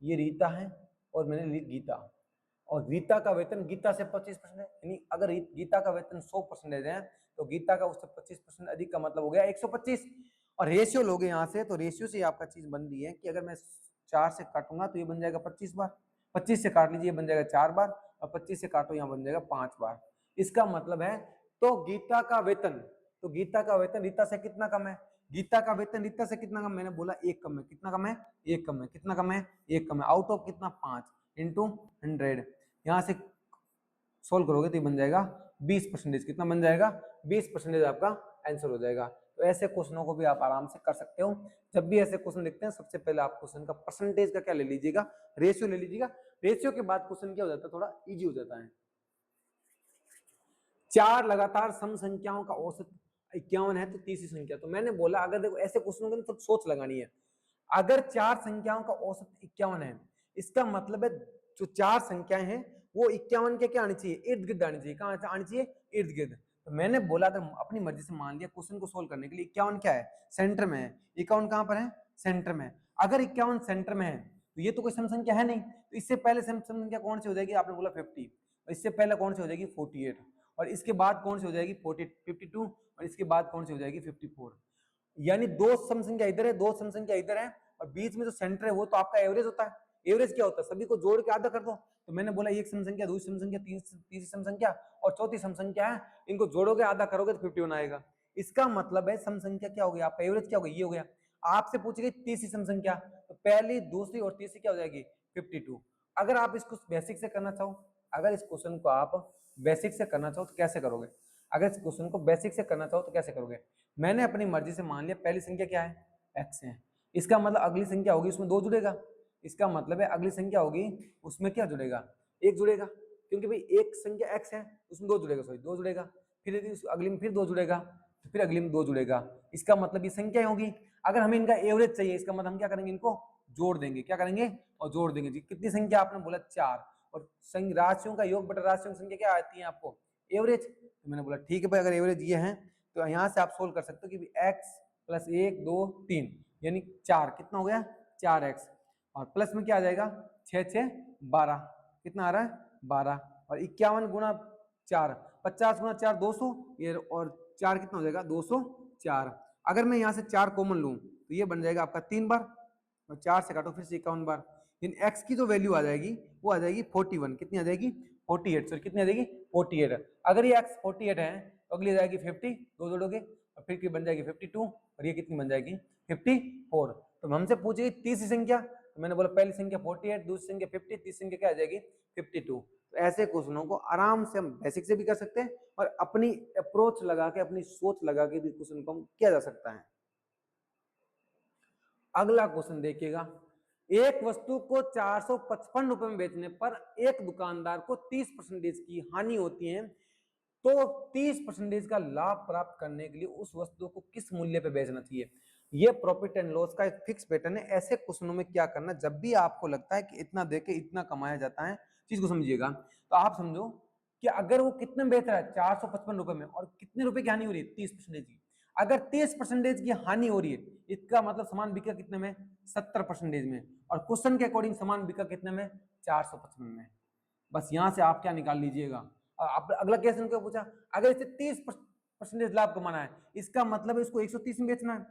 ये रीता है और मैंने ली गीता, और गीता का वेतन गीता से 25%, यानी अगर गीता का वेतन 100% है तो गीता का उससे 25% अधिक का मतलब हो गया 125, और रेशियो लोगे यहाँ से, तो रेशियो से आपका चीज बन रही है कि अगर मैं 4 से काटूंगा तो ये बन जाएगा 25 बार, 25 से काट लीजिए बन जाएगा 4 बार, और 25 से काटो यहाँ बन जाएगा 5 बार। इसका मतलब है तो गीता का वेतन, तो गीता का वेतन रीता से कितना कम है, गीता का वेतन रीता से कितना कम, मैंने बोला 1 कम है, कितना कम है 1 कम है, कितना कम है 1 कम है, आउट ऑफ कितना 5 इंटू 100, यहाँ से सोल्व करोगे तो ये बन जाएगा 20%, कितना बन जाएगा 20% आपका आंसर हो जाएगा। तो ऐसे क्वेश्चनों को भी आप आराम से कर सकते हो। जब भी ऐसे क्वेश्चन देखते हैं सबसे पहले आप क्वेश्चन का परसेंटेज का क्या ले लीजिएगा, रेशियो ले लीजिएगा, रेशियो के बाद क्वेश्चन क्या हो जाता है, थोड़ा इजी हो जाता है। 4 लगातार सम संख्याओं का औसत 51 है तो तीसरी संख्या, तो मैंने बोला अगर देखो ऐसे क्वेश्चनों के तो सोच लगानी है, अगर 4 संख्याओं का औसत 51 है, इसका मतलब है जो 4 संख्याएं हैं वो 51 के क्या आनी चाहिए, इर्द गिर्द आनी चाहिए, कहां आनी चाहिए, इर्द गिर्द। तो मैंने बोला अगर अपनी मर्जी से मान लिया क्वेश्चन को सोल्व करने के लिए 51 क्या है, सेंटर में है, 51 कहां पर है, सेंटर में। अगर 51 सेंटर में है तो ये तो कोई सम संख्या है नहीं, तो इससे पहले सम संख्या कौन सी हो जाएगी, आपने बोला 50, और इससे पहले कौन सी हो जाएगी 48, और इसके बाद कौन सी हो जाएगी 52, और इसके बाद कौन सी हो जाएगी 54, यानी 2 सम संख्या इधर है, 2 सम संख्या इधर है, और बीच में जो सेंटर है वो तो आपका एवरेज होता है। एवरेज क्या होता है, सभी को जोड़ के आधा कर दो। तो मैंने बोला एक सम संख्या, दूसरी सम संख्या, तीसरी सम संख्या और चौथी सम संख्या है, इनको जोड़ोगे आधा करोगे तो 51 आएगा। इसका मतलब है सम संख्या क्या हो गई, आपका एवरेज क्या हो गया, ये हो गया। आपसे पूछी गई तीसरी सम संख्या, तो पहली दूसरी और तीसरी क्या हो जाएगी 52। अगर आप इसको बेसिक से करना चाहो, अगर इस क्वेश्चन को आप बेसिक से करना चाहो तो कैसे करोगे, अगर इस क्वेश्चन को बेसिक से करना चाहो तो कैसे करोगे, मैंने अपनी मर्जी से मान लिया पहली संख्या क्या है x है, इसका मतलब अगली संख्या होगी उसमें 2 जुड़ेगा, इसका मतलब है अगली संख्या होगी उसमें क्या जुड़ेगा, 1 जुड़ेगा, क्योंकि भाई एक संख्या x है उसमें 2 जुड़ेगा, सॉरी 2 जुड़ेगा, फिर यदि अगली में फिर 2 जुड़ेगा, तो फिर अगली में 2 जुड़ेगा, इसका मतलब ये संख्या होगी। अगर हमें इनका एवरेज चाहिए, इसका मतलब हम क्या करेंगे, इनको जोड़ देंगे, क्या करेंगे और जोड़ देंगे जी। कितनी संख्या आपने बोला 4, और राशियों का योग बटा राशियों की संख्या क्या आती है आपको, एवरेज। तो मैंने बोला ठीक है भाई, अगर एवरेज ये है तो यहाँ से आप सोल्व कर सकते हो कि x प्लस 1 2 3 यानी 4, कितना हो गया 4x, और प्लस में क्या आ जाएगा 6 6 12, कितना आ रहा है 12, और 51 गुणा 4, 50 गुणा 4 200, ये और 4 कितना हो जाएगा 204। अगर मैं यहाँ से 4 कॉमन लूँ तो ये बन जाएगा आपका 3 बार, और 4 से काटो फिर से 51 बार। इन x की जो वैल्यू आ जाएगी वो आ जाएगी 41। कितनी आ जाएगी? 48। सॉरी कितनी आ जाएगी? 48। अगर ये x 48 है तो अगली आ जाएगी 50, दो जोड़ोगे और फिर बन जाएगी 52 और ये कितनी बन जाएगी? 54। तो हमसे पूछेगी तीसरी संख्या, तो मैंने बोला पहली संख्या 48, दूसरी संख्या 50, तीसरी संख्या क्या आ जाएगी? 52। तो ऐसे क्वेश्चनों को आराम से हम बेसिक से भी कर सकते हैं और अपनी अप्रोच लगा के, अपनी सोच लगा के भी क्वेश्चन को किया जा सकता है। अगला क्वेश्चन देखिएगा, एक वस्तु को 455 रुपए में बेचने पर एक दुकानदार को 30% की हानि होती है, तो 30% का लाभ प्राप्त करने के लिए उस वस्तु को किस मूल्य पे बेचना चाहिए? ये प्रॉफिट एंड लॉस का एक फिक्स पैटर्न है। ऐसे क्वेश्चनों में क्या करना, जब भी आपको लगता है कि इतना देके इतना कमाया जाता है, चीज को समझिएगा। तो आप समझो कि अगर वो कितने में बेच रहा है? 455 रुपए में, और कितने रुपए की हानि हो रही है? 30% की। अगर 30% की हानि हो रही है, इसका मतलब सामान बिका कितने में? 70% में। और क्वेश्चन के अकॉर्डिंग सामान बिका कितने में? 455 में। बस यहां से आप क्या निकाल लीजिएगा। आप अगला क्वेश्चन क्या पूछा, अगर इसे 30% लाभ कमाना है, इसका मतलब है इसको 130 में बेचना है।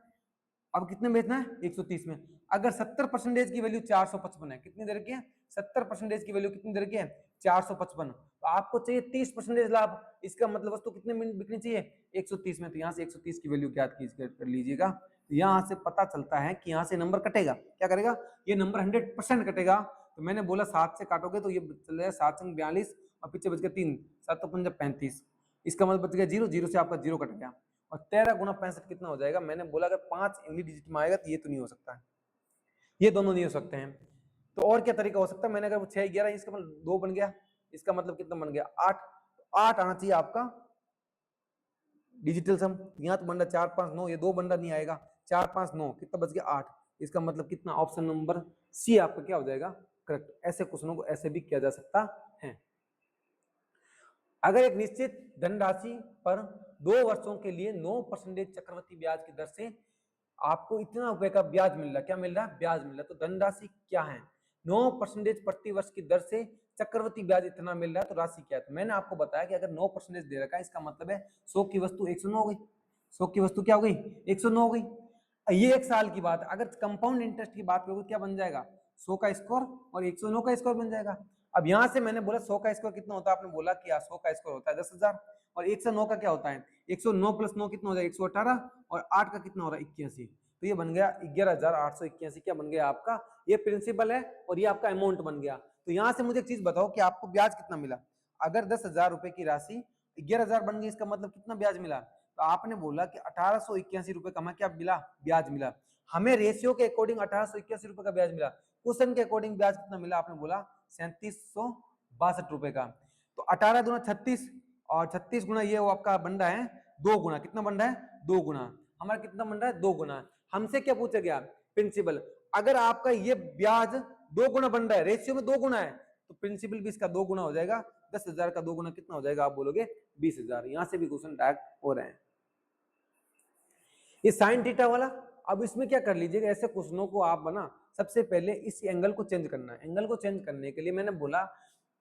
अब कितने में बेचना है? 130 में। अगर 70% की वैल्यू 455 है, कितनी दर की है? 70% की वैल्यू कितनी दर की है? 455। तो आपको चाहिए 30% लाभ, इसका मतलब वस्तु कितने में बिकनी चाहिए? 130 में। तो यहाँ से 130 की वैल्यू क्या कर लीजिएगा। तो यहाँ से पता चलता है कि यहाँ से नंबर कटेगा। क्या करेगा? ये नंबर 100% कटेगा। तो मैंने बोला 7 से काटोगे तो ये चल जाएगा 7 संग 42 और पीछे बच गया 3, 7 तो 35। इसका मतलब बच गया 0, 0 से आपका 0 कट गया। और 13 गुना 65 कितना हो जाएगा? मैंने बोला अगर 5 इंग्लिश डिजिट में आएगा तो ये तो नहीं हो सकता है, ये दोनों नहीं हो सकते हैं। तो और क्या तरीका हो सकता है? मैंने अगर 6 11 इसका मतलब 2 बन गया, इसका मतलब कितना बन गया? 8। 8 आना चाहिए आपका डिजिटल सम। यहाँ तो बन रहा 4 5 9, ये 2 बन रहा नहीं आएगा। 4 5 9 कितना बच गया? 8। इसका मतलब कितना? ऑप्शन नंबर सी आपका क्या हो जाएगा? करेक्ट। ऐसे क्वेश्चनों को ऐसे भी किया जा सकता है। अगर एक निश्चित धनराशि पर 2 वर्षों के लिए 9% चक्रवृद्धि ब्याज की दर से आपको इतना रुपए का ब्याज मिल रहा है, क्या मिल रहा है? ब्याज मिल रहा है। तो धनराशि क्या है? 9% प्रति वर्ष की दर से चक्रवृद्धि ब्याज इतना मिल रहा है, तो राशि क्या है? तो मैंने आपको बताया कि अगर 9% दे रखा है, इसका मतलब है 100 की वस्तु 109 हो गई। 100 की वस्तु क्या हो गई? 109 हो गई। ये 1 साल की बात है। अगर कंपाउंड इंटरेस्ट की बात करोगे क्या बन जाएगा? 100 का स्क्वायर और 109 का स्क्वायर बन जाएगा। अब यहां से मैंने बोला 100 का स्क्वायर कितना होता है? आपने बोला कि 100 का स्क्वायर होता है 10,000 और 109 का क्या होता है? 109 प्लस 9 कितना हो जाएगा? 118 और 8 का कितना हो रहा है? 81। तो ये बन गया 11,881। क्या बन गया आपका? ये प्रिंसिपल है और ये आपका अमाउंट बन गया। तो यहां से मुझे एक चीज बताओ कि आपको ब्याज कितना मिला? अगर 10,000 रुपए की राशि 11,000 बन गई, इसका मतलब कितना ब्याज मिला? तो आपने बोला कि 1881 रुपए का क्या मिला? ब्याज मिला। हमें रेशियो के अकॉर्डिंग 1881 रुपए का ब्याज मिला। क्वेश्चन के अकॉर्डिंग ब्याज कितना मिला? आपने बोला 3762 रुपए का। तो 18 गुना 36 और 36 गुना ये वो आपका बन रहा है 2 गुना। कितना बन रहा है? 2 गुना। हमारा कितना बन रहा है? 2 गुना। हमसे क्या पूछा गया? प्रिंसिपल। अगर आपका ये ब्याज 2 गुना बन रहा है, रेशियो में 2 गुना है, तो प्रिंसिपल भी इसका 2 गुना हो जाएगा। 10,000 का 2 गुना कितना हो जाएगा? आप बोलोगे 20,000। यहां से भी क्वेश्चन डायरेक्ट हो रहे हैं। ये साइन थीटा वाला, अब इसमें क्या कर लीजिएगा, ऐसे क्वेश्चनों को आप बना सबसे पहले इस एंगल को चेंज करना है। एंगल को चेंज करने के लिए मैंने बोला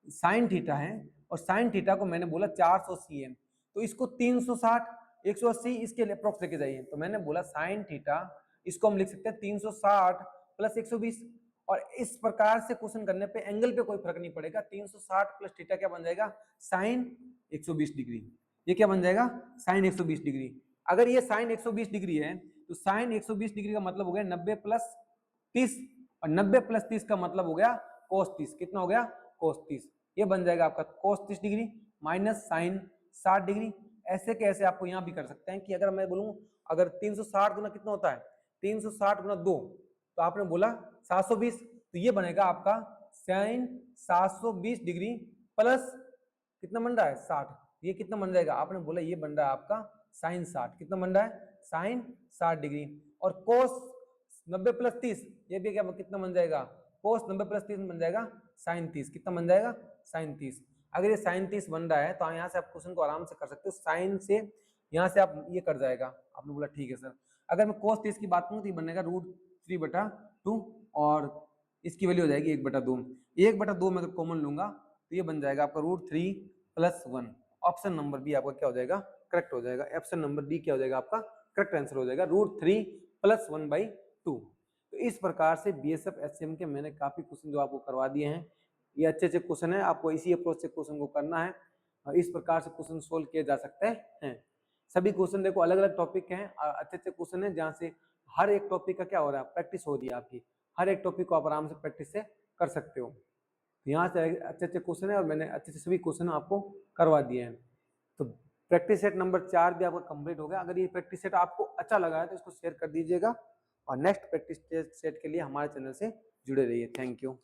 साइन थीटा है और साइन थीटा को मैंने बोला 400 cm, तो इसको 360 180 इसके लिए अप्रोक्स लेके जाइए। तो मैंने बोला साइन थीटा, इसको हम लिख सकते हैं 360 प्लस 120। और इस प्रकार से क्वेश्चन करने पे एंगल पे कोई फर्क नहीं पड़ेगा। 360 प्लस थीटा क्या बन जाएगा? Sine 120 degree. ये क्या बन जाएगा? Sine 120 degree. अगर ये साइन 120 डिग्री है तो साइन 120 डिग्री का मतलब हो गया 90 प्लस 30 और 90 प्लस 30 का मतलब हो गया कोस 30। कितना हो गया? कोस 30। ये बन जाएगा आपका कोस 30 डिग्री माइनस साइन 60 डिग्री। ऐसे कैसे आपको यहां भी कर सकते हैं कि अगर मैं बोलूं अगर 360 गुना कितना होता है? 360 गुना 2, तो आपने बोला 720, तो ये बनेगा आपका साइन 720 डिग्री प्लस कितना बन रहा है? 60। ये कितना बन जाएगा? आपने बोला ये बन रहा है आपका साइन 60। कितना बन रहा है? Sine 60 degree. और कोस 90 प्लस 30, ये भी क्या कितना बन जाएगा? कोस 90 प्लस 30 बन जाएगा साइन 30। कितना बन जाएगा? साइन 30। अगर ये साइन 30 बन रहा है तो यहाँ से आप क्वेश्चन को आराम से कर सकते हो। साइन से यहाँ से आप ये कर जाएगा। आपने बोला ठीक है सर। अगर मैं कोस 30 की बात करूँ तो ये बनेगा √3/2 और इसकी वैल्यू हो जाएगी 1/2। 1/2 में अगर कॉमन लूंगा तो ये बन जाएगा आपका √3 + 1। ऑप्शन नंबर बी आपका क्या हो जाएगा? करेक्ट हो जाएगा। ऑप्शन नंबर डी क्या हो जाएगा आपका? करेक्ट आंसर हो जाएगा। √3 + 1/2। तो इस प्रकार से बीएसएफ एचसीएम के मैंने काफी क्वेश्चन जो आपको करवा दिए हैं। ये अच्छे अच्छे क्वेश्चन है, आपको इसी अप्रोच से क्वेश्चन को करना है और इस प्रकार से क्वेश्चन सोल्व किए जा सकते हैं। सभी क्वेश्चन देखो अलग अलग टॉपिक के हैं, अच्छे अच्छे क्वेश्चन है जहाँ से हर एक टॉपिक का क्या हो रहा है, प्रैक्टिस हो रही है आपकी, हर एक टॉपिक को आप आराम से प्रैक्टिस से कर सकते हो। यहाँ से अच्छे अच्छे क्वेश्चन है और मैंने अच्छे से सभी क्वेश्चन आपको करवा दिए हैं। तो प्रैक्टिस सेट नंबर 4 भी आपका कंप्लीट हो गया। अगर ये प्रैक्टिस सेट आपको अच्छा लगा है तो इसको शेयर कर दीजिएगा और नेक्स्ट प्रैक्टिस सेट के लिए हमारे चैनल से जुड़े रहिए। Thank you.